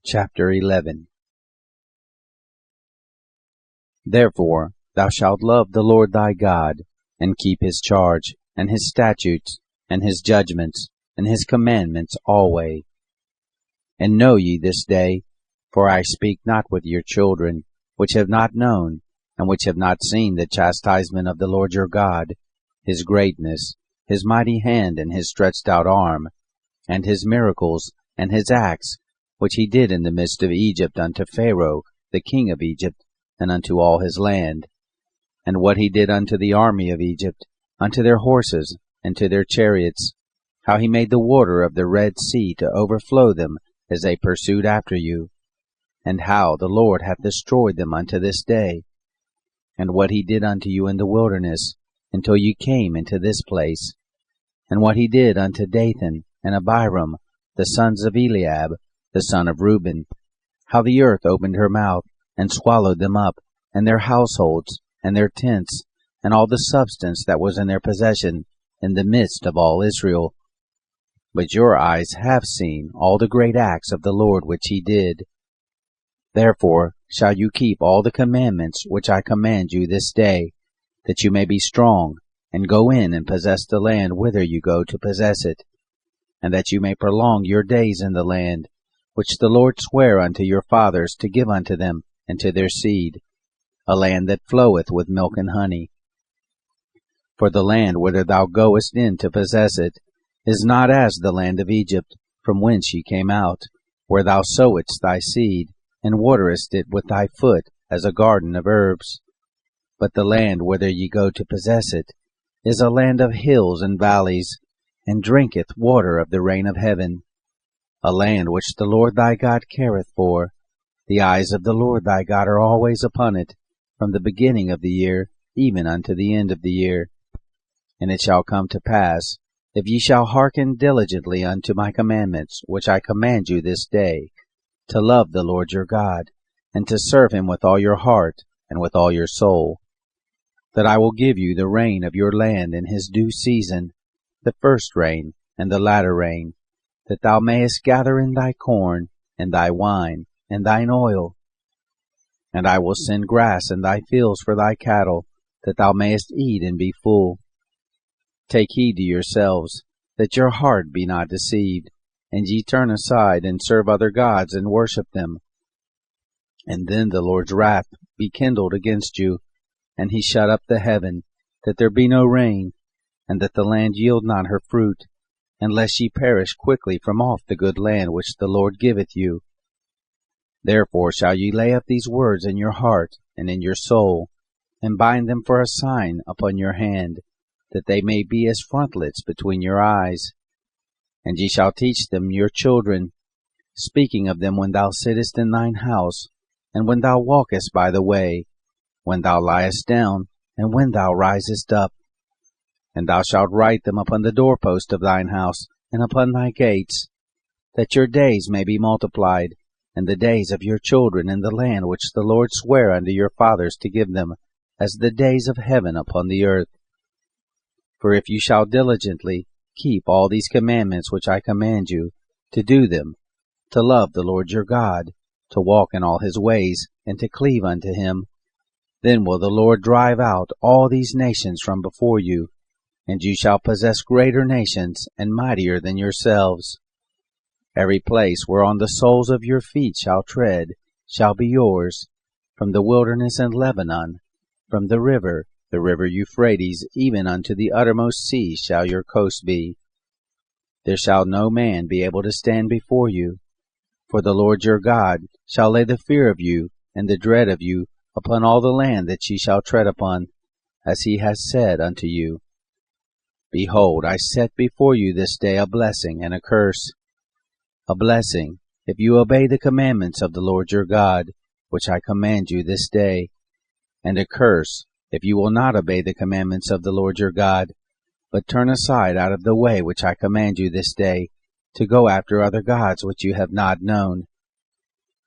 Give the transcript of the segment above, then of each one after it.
Chapter 11. Therefore thou shalt love the Lord thy God, and keep his charge, and his statutes, and his judgments, and his commandments alway. And know ye this day, for I speak not with your children, which have not known, and which have not seen the chastisement of the Lord your God, his greatness, his mighty hand, and his stretched out arm, and his miracles, and his acts, which he did in the midst of Egypt unto Pharaoh the king of Egypt, and unto all his land, and what he did unto the army of Egypt, unto their horses, and to their chariots, how he made the water of the Red Sea to overflow them as they pursued after you, and how the Lord hath destroyed them unto this day, and what he did unto you in the wilderness, until you came into this place, and what he did unto Dathan and Abiram, the sons of Eliab, the son of Reuben, how the earth opened her mouth, and swallowed them up, and their households, and their tents, and all the substance that was in their possession, in the midst of all Israel. But your eyes have seen all the great acts of the Lord which he did. Therefore shall you keep all the commandments which I command you this day, that you may be strong, and go in and possess the land whither you go to possess it, and that you may prolong your days in the land, which the Lord sware unto your fathers to give unto them and to their seed, a land that floweth with milk and honey. For the land whither thou goest in to possess it is not as the land of Egypt, from whence ye came out, where thou sowedst thy seed, and waterest it with thy foot as a garden of herbs. But the land whither ye go to possess it is a land of hills and valleys, and drinketh water of the rain of heaven, a land which the Lord thy God careth for. The eyes of the Lord thy God are always upon it, from the beginning of the year even unto the end of the year. And it shall come to pass, if ye shall hearken diligently unto my commandments, which I command you this day, to love the Lord your God, and to serve him with all your heart and with all your soul, that I will give you the rain of your land in his due season, the first rain and the latter rain, that thou mayest gather in thy corn, and thy wine, and thine oil. And I will send grass in thy fields for thy cattle, that thou mayest eat and be full. Take heed to yourselves, that your heart be not deceived, and ye turn aside and serve other gods and worship them. And then the Lord's wrath be kindled against you, and he shut up the heaven, that there be no rain, and that the land yield not her fruit, unless ye perish quickly from off the good land which the Lord giveth you. Therefore shall ye lay up these words in your heart and in your soul, and bind them for a sign upon your hand, that they may be as frontlets between your eyes. And ye shall teach them your children, speaking of them when thou sittest in thine house, and when thou walkest by the way, when thou liest down, and when thou risest up. And thou shalt write them upon the doorpost of thine house, and upon thy gates, that your days may be multiplied, and the days of your children in the land which the Lord sware unto your fathers to give them, as the days of heaven upon the earth. For if you shall diligently keep all these commandments which I command you, to do them, to love the Lord your God, to walk in all his ways, and to cleave unto him, then will the Lord drive out all these nations from before you, and you shall possess greater nations and mightier than yourselves. Every place whereon the soles of your feet shall tread shall be yours, from the wilderness and Lebanon, from the river Euphrates, even unto the uttermost sea shall your coast be. There shall no man be able to stand before you, for the Lord your God shall lay the fear of you and the dread of you upon all the land that ye shall tread upon, as he has said unto you. Behold, I set before you this day a blessing and a curse. A blessing, if you obey the commandments of the Lord your God, which I command you this day, and a curse, if you will not obey the commandments of the Lord your God, but turn aside out of the way which I command you this day, to go after other gods which you have not known.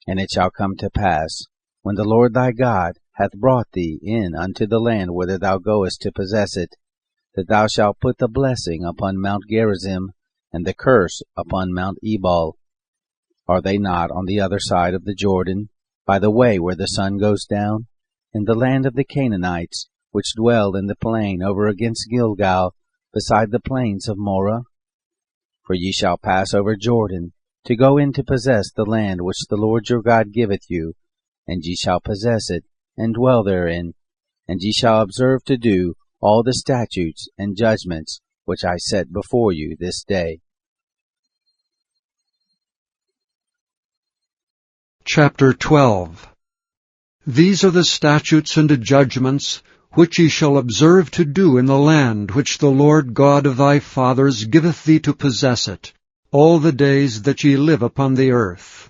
And it shall come to pass, when the Lord thy God hath brought thee in unto the land whither thou goest to possess it, that thou shalt put the blessing upon Mount Gerizim, and the curse upon Mount Ebal. Are they not on the other side of the Jordan, by the way where the sun goes down, in the land of the Canaanites, which dwell in the plain over against Gilgal, beside the plains of Moreh? For ye shall pass over Jordan, to go in to possess the land which the Lord your God giveth you, and ye shall possess it, and dwell therein, and ye shall observe to do all the statutes and judgments which I set before you this day. Chapter 12. These are the statutes and judgments which ye shall observe to do in the land which the Lord God of thy fathers giveth thee to possess it, all the days that ye live upon the earth.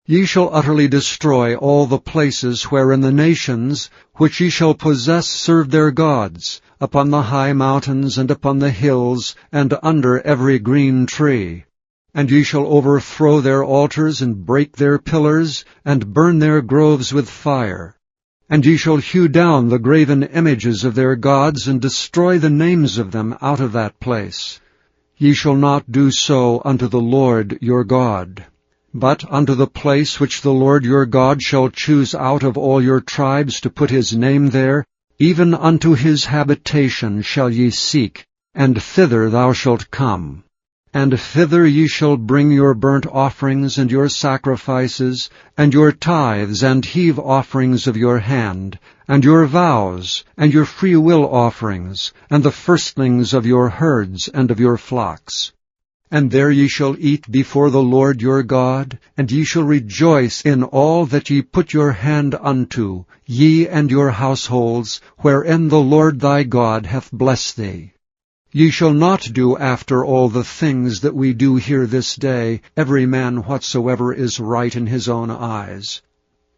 Ye shall utterly destroy all the places wherein the nations which ye shall possess serve their gods, upon the high mountains and upon the hills, and under every green tree. And ye shall overthrow their altars, and break their pillars, and burn their groves with fire. And ye shall hew down the graven images of their gods, and destroy the names of them out of that place. Ye shall not do so unto the Lord your God. But unto the place which the Lord your God shall choose out of all your tribes to put his name there, even unto his habitation shall ye seek, and thither thou shalt come. And thither ye shall bring your burnt offerings and your sacrifices, and your tithes and heave offerings of your hand, and your vows, and your freewill offerings, and the firstlings of your herds and of your flocks. And there ye shall eat before the Lord your God, and ye shall rejoice in all that ye put your hand unto, ye and your households, wherein the Lord thy God hath blessed thee. Ye shall not do after all the things that we do here this day, every man whatsoever is right in his own eyes.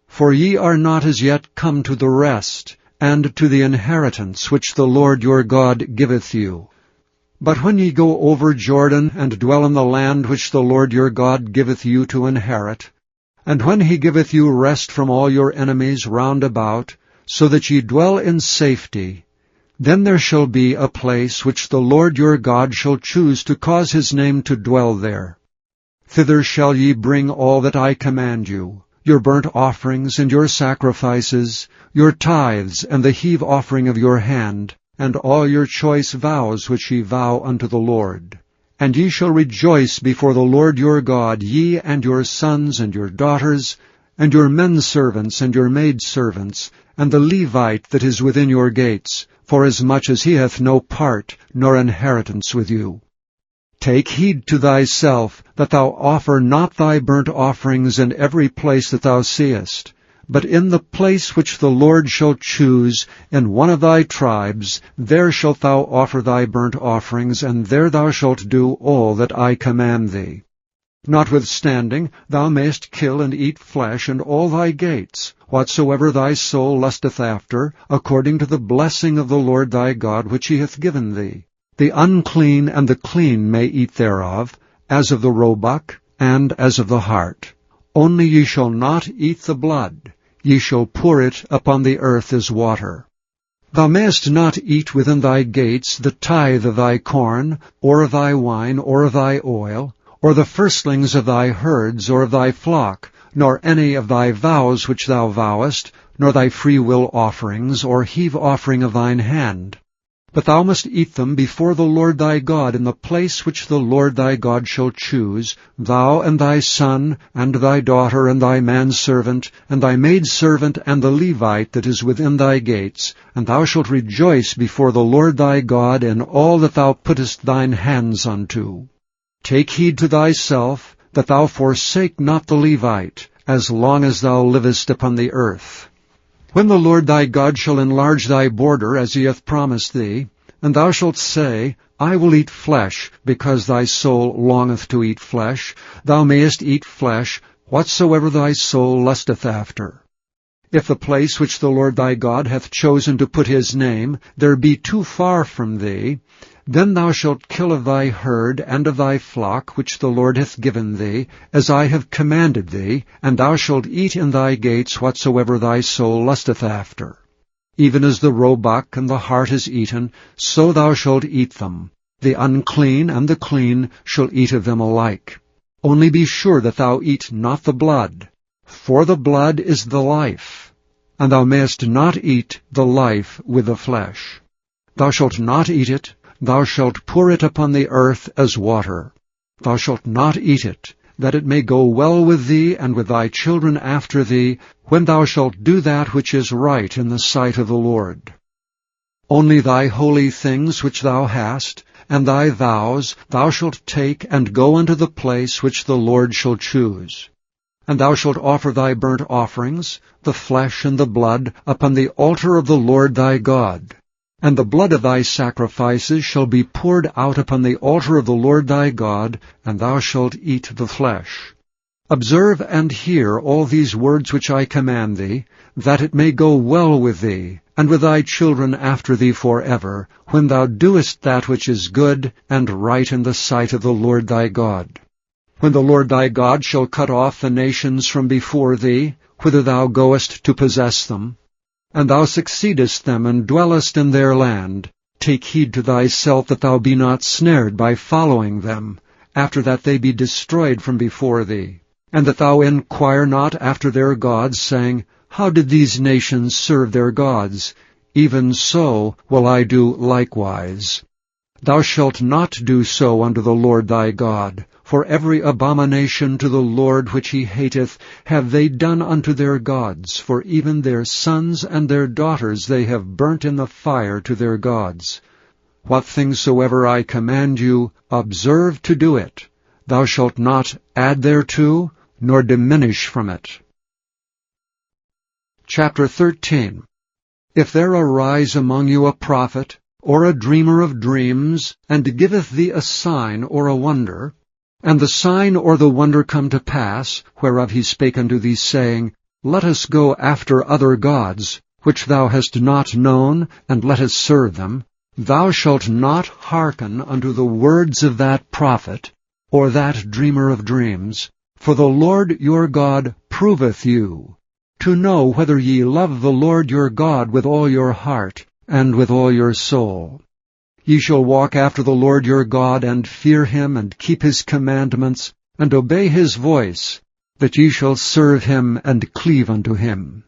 For ye are not as yet come to the rest, and to the inheritance which the Lord your God giveth you. But when ye go over Jordan, and dwell in the land which the Lord your God giveth you to inherit, and when he giveth you rest from all your enemies round about, so that ye dwell in safety, then there shall be a place which the Lord your God shall choose to cause his name to dwell there. Thither shall ye bring all that I command you, your burnt offerings and your sacrifices, your tithes and the heave offering of your hand, and all your choice vows which ye vow unto the Lord. And ye shall rejoice before the Lord your God, ye and your sons and your daughters, and your menservants and your maidservants, and the Levite that is within your gates, forasmuch as he hath no part nor inheritance with you. Take heed to thyself, that thou offer not thy burnt offerings in every place that thou seest, but in the place which the Lord shall choose, in one of thy tribes, there shalt thou offer thy burnt offerings, and there thou shalt do all that I command thee. Notwithstanding, thou mayest kill and eat flesh in all thy gates, whatsoever thy soul lusteth after, according to the blessing of the Lord thy God which he hath given thee. The unclean and the clean may eat thereof, as of the roebuck, and as of the hart. Only ye shall not eat the blood. Ye shall pour it upon the earth as water. Thou mayest not eat within thy gates the tithe of thy corn, or of thy wine, or of thy oil, or the firstlings of thy herds, or of thy flock, nor any of thy vows which thou vowest, nor thy freewill offerings, or heave offering of thine hand. But thou must eat them before the Lord thy God in the place which the Lord thy God shall choose, thou and thy son, and thy daughter, and thy manservant, and thy maidservant, and the Levite that is within thy gates, and thou shalt rejoice before the Lord thy God in all that thou puttest thine hands unto. Take heed to thyself, that thou forsake not the Levite, as long as thou livest upon the earth. When the Lord thy God shall enlarge thy border, as he hath promised thee, and thou shalt say, I will eat flesh, because thy soul longeth to eat flesh, thou mayest eat flesh, whatsoever thy soul lusteth after. If the place which the Lord thy God hath chosen to put his name, there be too far from thee, then thou shalt kill of thy herd and of thy flock which the Lord hath given thee, as I have commanded thee, and thou shalt eat in thy gates whatsoever thy soul lusteth after. Even as the roebuck and the hart is eaten, so thou shalt eat them. The unclean and the clean shall eat of them alike. Only be sure that thou eat not the blood, for the blood is the life, and thou mayest not eat the life with the flesh. Thou shalt not eat it, thou shalt pour it upon the earth as water. Thou shalt not eat it, that it may go well with thee and with thy children after thee, when thou shalt do that which is right in the sight of the Lord. Only thy holy things which thou hast, and thy vows, thou shalt take and go unto the place which the Lord shall choose. And thou shalt offer thy burnt offerings, the flesh and the blood, upon the altar of the Lord thy God. And the blood of thy sacrifices shall be poured out upon the altar of the Lord thy God, and thou shalt eat the flesh. Observe and hear all these words which I command thee, that it may go well with thee, and with thy children after thee forever, when thou doest that which is good and right in the sight of the Lord thy God. When the Lord thy God shall cut off the nations from before thee, whither thou goest to possess them, and thou succeedest them and dwellest in their land, take heed to thyself that thou be not snared by following them, after that they be destroyed from before thee, and that thou inquire not after their gods, saying, How did these nations serve their gods? Even so will I do likewise. Thou shalt not do so unto the Lord thy God, for every abomination to the Lord which he hateth have they done unto their gods, for even their sons and their daughters they have burnt in the fire to their gods. What things soever I command you, observe to do it. Thou shalt not add thereto, nor diminish from it. Chapter 13. If there arise among you a prophet, or a dreamer of dreams, and giveth thee a sign or a wonder, and the sign or the wonder come to pass, whereof he spake unto thee, saying, Let us go after other gods, which thou hast not known, and let us serve them, thou shalt not hearken unto the words of that prophet, or that dreamer of dreams, for the Lord your God proveth you, to know whether ye love the Lord your God with all your heart, and with all your soul. Ye shall walk after the Lord your God, and fear him, and keep his commandments, and obey his voice, that ye shall serve him, and cleave unto him.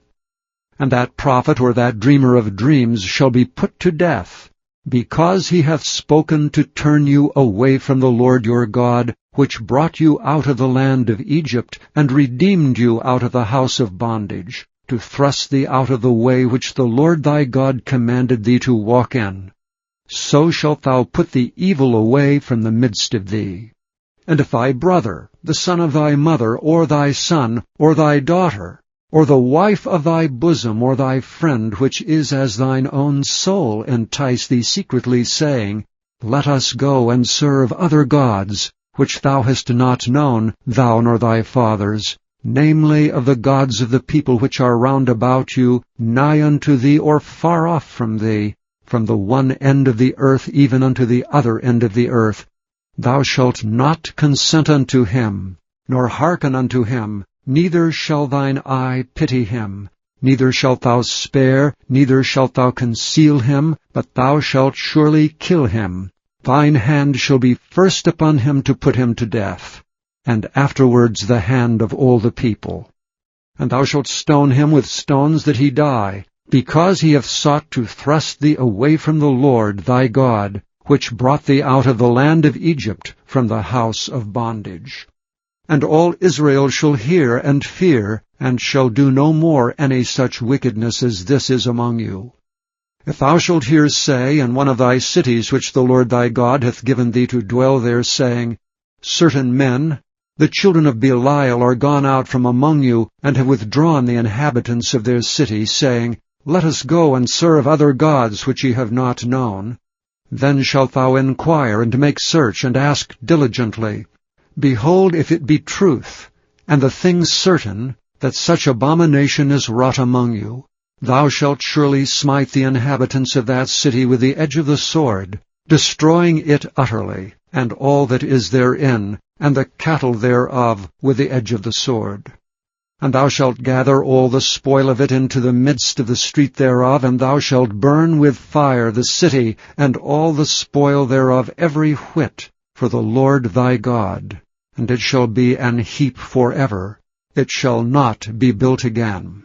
And that prophet or that dreamer of dreams shall be put to death, because he hath spoken to turn you away from the Lord your God, which brought you out of the land of Egypt, and redeemed you out of the house of bondage, to thrust thee out of the way which the Lord thy God commanded thee to walk in. So shalt thou put the evil away from the midst of thee. And if thy brother, the son of thy mother, or thy son, or thy daughter, or the wife of thy bosom, or thy friend, which is as thine own soul, entice thee secretly, saying, Let us go and serve other gods, which thou hast not known, thou nor thy fathers, namely of the gods of the people which are round about you, nigh unto thee, or far off from thee, from the one end of the earth even unto the other end of the earth. Thou shalt not consent unto him, nor hearken unto him, neither shall thine eye pity him, neither shalt thou spare, neither shalt thou conceal him, but thou shalt surely kill him. Thine hand shall be first upon him to put him to death, and afterwards the hand of all the people. And thou shalt stone him with stones that he die, because he hath sought to thrust thee away from the Lord thy God, which brought thee out of the land of Egypt from the house of bondage. And all Israel shall hear and fear, and shall do no more any such wickedness as this is among you. If thou shalt hear say in one of thy cities which the Lord thy God hath given thee to dwell there, saying, Certain men, the children of Belial, are gone out from among you, and have withdrawn the inhabitants of their city, saying, Let us go and serve other gods which ye have not known. Then shalt thou inquire, and make search, and ask diligently. Behold, if it be truth, and the thing certain, that such abomination is wrought among you, thou shalt surely smite the inhabitants of that city with the edge of the sword, destroying it utterly, and all that is therein, and the cattle thereof with the edge of the sword. And thou shalt gather all the spoil of it into the midst of the street thereof, and thou shalt burn with fire the city, and all the spoil thereof every whit, for the Lord thy God. and it shall be an heap forever. It shall not be built again.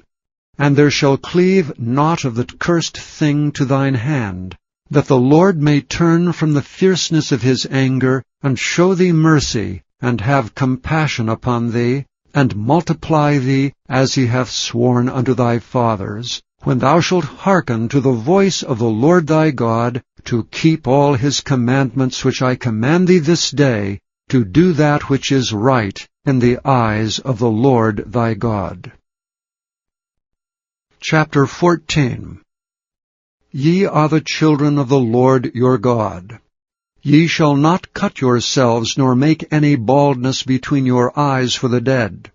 And there shall cleave naught of the cursed thing to thine hand, that the Lord may turn from the fierceness of his anger, and show thee mercy, and have compassion upon thee, and multiply thee, as he hath sworn unto thy fathers, when thou shalt hearken to the voice of the Lord thy God, to keep all his commandments which I command thee this day, to do that which is right in the eyes of the Lord thy God. Chapter 14. Ye are the children of the Lord your God. Ye shall not cut yourselves, nor make any baldness between your eyes for the dead.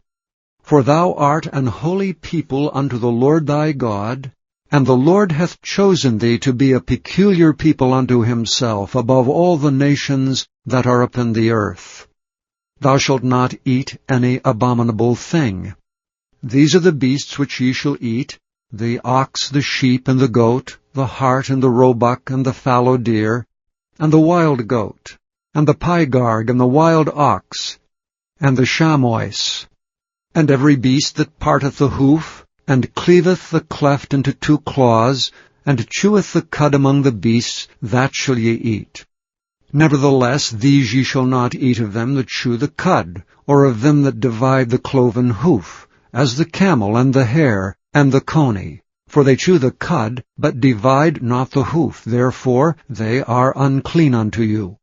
For thou art an holy people unto the Lord thy God, and the Lord hath chosen thee to be a peculiar people unto himself above all the nations that are upon the earth. Thou shalt not eat any abominable thing. These are the beasts which ye shall eat, the ox, the sheep, and the goat, the hart, and the roebuck, and the fallow deer, and the wild goat, and the pygarg, and the wild ox, and the chamois, and every beast that parteth the hoof, and cleaveth the cleft into two claws, and cheweth the cud among the beasts, that shall ye eat. Nevertheless, these ye shall not eat of them that chew the cud, or of them that divide the cloven hoof, as the camel, and the hare, and the coney. For they chew the cud, but divide not the hoof, therefore they are unclean unto you.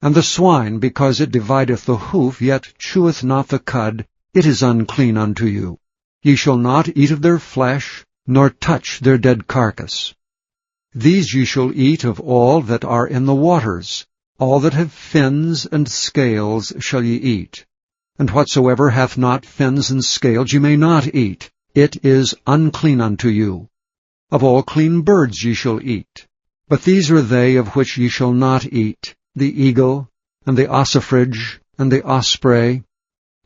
And the swine, because it divideth the hoof, yet cheweth not the cud, it is unclean unto you. Ye shall not eat of their flesh, nor touch their dead carcass. These ye shall eat of all that are in the waters. All that have fins and scales shall ye eat. And whatsoever hath not fins and scales ye may not eat. It is unclean unto you. Of all clean birds ye shall eat. But these are they of which ye shall not eat, the eagle, and the ossifrage, and the osprey,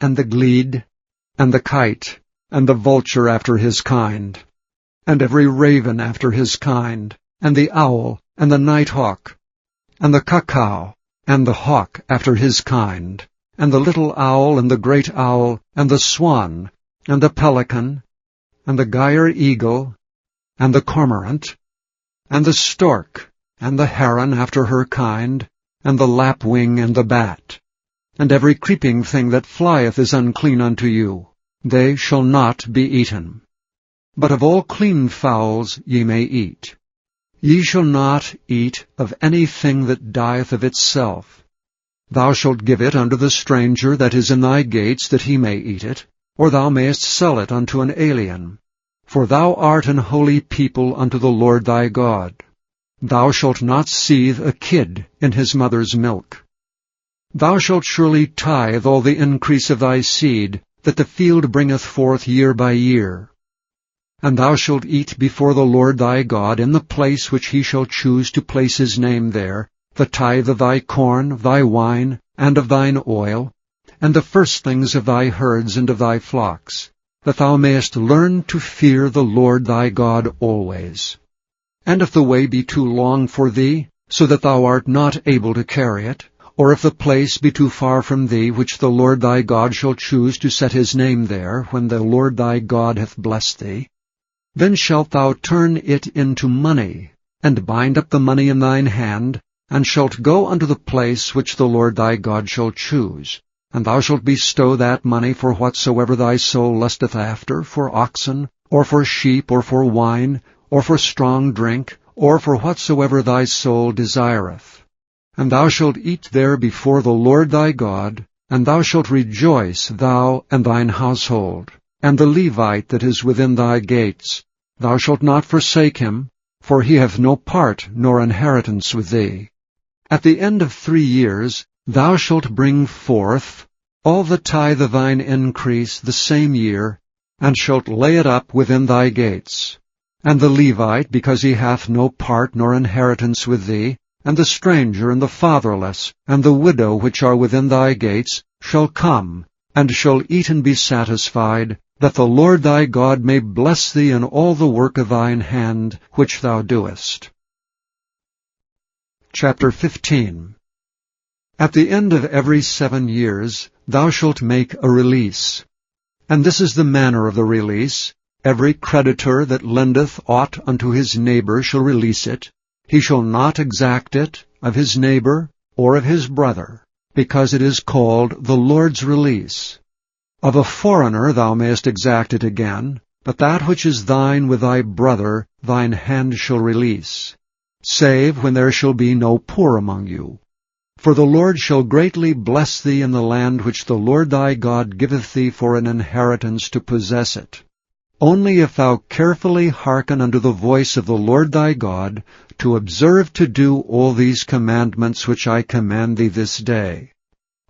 and the glede, and the kite, and the vulture after his kind, and every raven after his kind, and the owl, and the nighthawk, and the cuckoo, and the hawk after his kind, and the little owl, and the great owl, and the swan, and the pelican, and the gyre eagle, and the cormorant, and the stork, and the heron after her kind, and the lapwing, and the bat. And every creeping thing that flieth is unclean unto you. They shall not be eaten. But of all clean fowls ye may eat. Ye shall not eat of anything that dieth of itself. Thou shalt give it unto the stranger that is in thy gates, that he may eat it, or thou mayest sell it unto an alien. For thou art an holy people unto the Lord thy God. Thou shalt not seethe a kid in his mother's milk. Thou shalt surely tithe all the increase of thy seed, that the field bringeth forth year by year. And thou shalt eat before the Lord thy God in the place which he shall choose to place his name there, the tithe of thy corn, of thy wine, and of thine oil, and the firstlings of thy herds and of thy flocks, that thou mayest learn to fear the Lord thy God always. And if the way be too long for thee, so that thou art not able to carry it, or if the place be too far from thee, which the Lord thy God shall choose to set his name there, when the Lord thy God hath blessed thee, then shalt thou turn it into money, and bind up the money in thine hand, and shalt go unto the place which the Lord thy God shall choose. And thou shalt bestow that money for whatsoever thy soul lusteth after, for oxen, or for sheep, or for wine, or for strong drink, or for whatsoever thy soul desireth. And thou shalt eat there before the Lord thy God, and thou shalt rejoice, thou and thine household, and the Levite that is within thy gates. Thou shalt not forsake him, for he hath no part nor inheritance with thee. At the end of 3 years thou shalt bring forth all the tithe of thine increase the same year, and shalt lay it up within thy gates. And the Levite, because he hath no part nor inheritance with thee, and the stranger, and the fatherless, and the widow which are within thy gates, shall come, and shall eat and be satisfied, that the Lord thy God may bless thee in all the work of thine hand which thou doest. Chapter 15. At the end of every 7 years thou shalt make a release. And this is the manner of the release. Every creditor that lendeth aught unto his neighbor shall release it. He shall not exact it of his neighbor or of his brother, because it is called the Lord's release. Of a foreigner thou mayest exact it again, but that which is thine with thy brother thine hand shall release, save when there shall be no poor among you. For the Lord shall greatly bless thee in the land which the Lord thy God giveth thee for an inheritance to possess it. Only if thou carefully hearken unto the voice of the Lord thy God, to observe to do all these commandments which I command thee this day.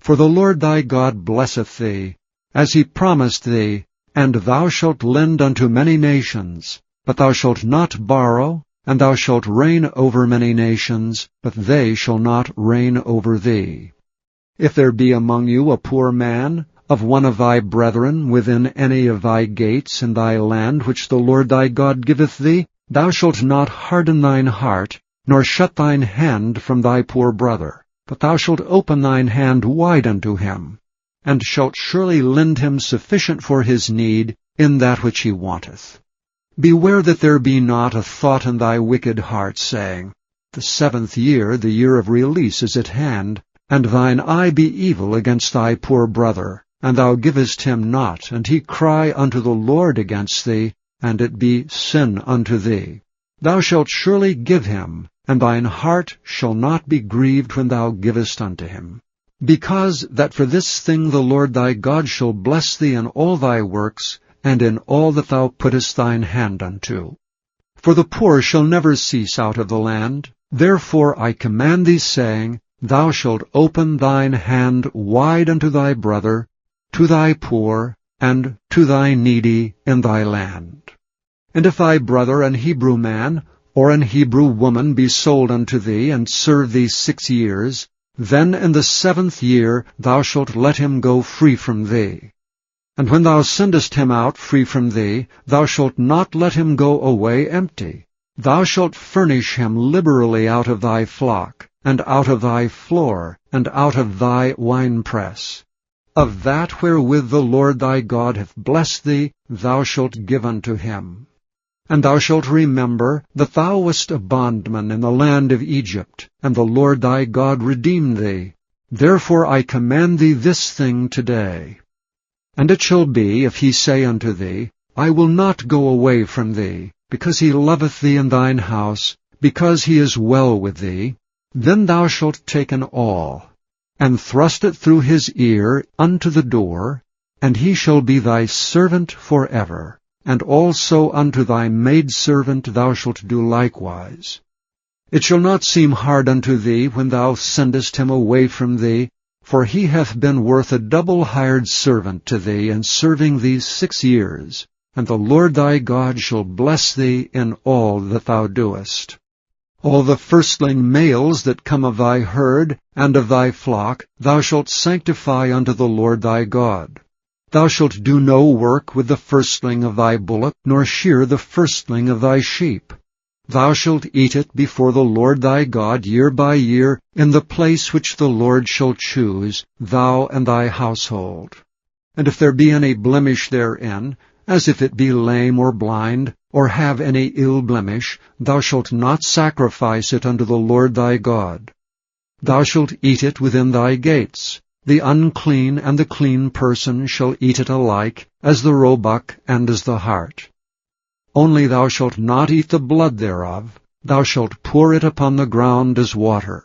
For the Lord thy God blesseth thee, as he promised thee, and thou shalt lend unto many nations, but thou shalt not borrow, and thou shalt reign over many nations, but they shall not reign over thee. If there be among you a poor man, of one of thy brethren, within any of thy gates in thy land which the Lord thy God giveth thee, thou shalt not harden thine heart, nor shut thine hand from thy poor brother, but thou shalt open thine hand wide unto him, and shalt surely lend him sufficient for his need in that which he wanteth. Beware that there be not a thought in thy wicked heart, saying, The 7th year, the year of release, is at hand, and thine eye be evil against thy poor brother, and thou givest him not, and he cry unto the Lord against thee, and it be sin unto thee. Thou shalt surely give him, and thine heart shall not be grieved when thou givest unto him. Because that for this thing the Lord thy God shall bless thee in all thy works, and in all that thou puttest thine hand unto. For the poor shall never cease out of the land. Therefore I command thee, saying, Thou shalt open thine hand wide unto thy brother, to thy poor, and to thy needy in thy land. And if thy brother, an Hebrew man, or an Hebrew woman, be sold unto thee, and serve thee 6 years, then in the 7th year thou shalt let him go free from thee. And when thou sendest him out free from thee, thou shalt not let him go away empty. Thou shalt furnish him liberally out of thy flock, and out of thy floor, and out of thy winepress. Of that wherewith the Lord thy God hath blessed thee, thou shalt give unto him. And thou shalt remember that thou wast a bondman in the land of Egypt, and the Lord thy God redeemed thee. Therefore I command thee this thing today. And it shall be, if he say unto thee, I will not go away from thee, because he loveth thee in thine house, because he is well with thee, then thou shalt take an awl, and thrust it through his ear unto the door, and he shall be thy servant forever. And also unto thy maidservant thou shalt do likewise. It shall not seem hard unto thee when thou sendest him away from thee, for he hath been worth a double hired servant to thee in serving thee 6 years, and the Lord thy God shall bless thee in all that thou doest. All the firstling males that come of thy herd and of thy flock thou shalt sanctify unto the Lord thy God. Thou shalt do no work with the firstling of thy bullock, nor shear the firstling of thy sheep. Thou shalt eat it before the Lord thy God year by year, in the place which the Lord shall choose, thou and thy household. And if there be any blemish therein, as if it be lame or blind, or have any ill blemish, thou shalt not sacrifice it unto the Lord thy God. Thou shalt eat it within thy gates. The unclean and the clean person shall eat it alike, as the roebuck and as the hart. Only thou shalt not eat the blood thereof. Thou shalt pour it upon the ground as water.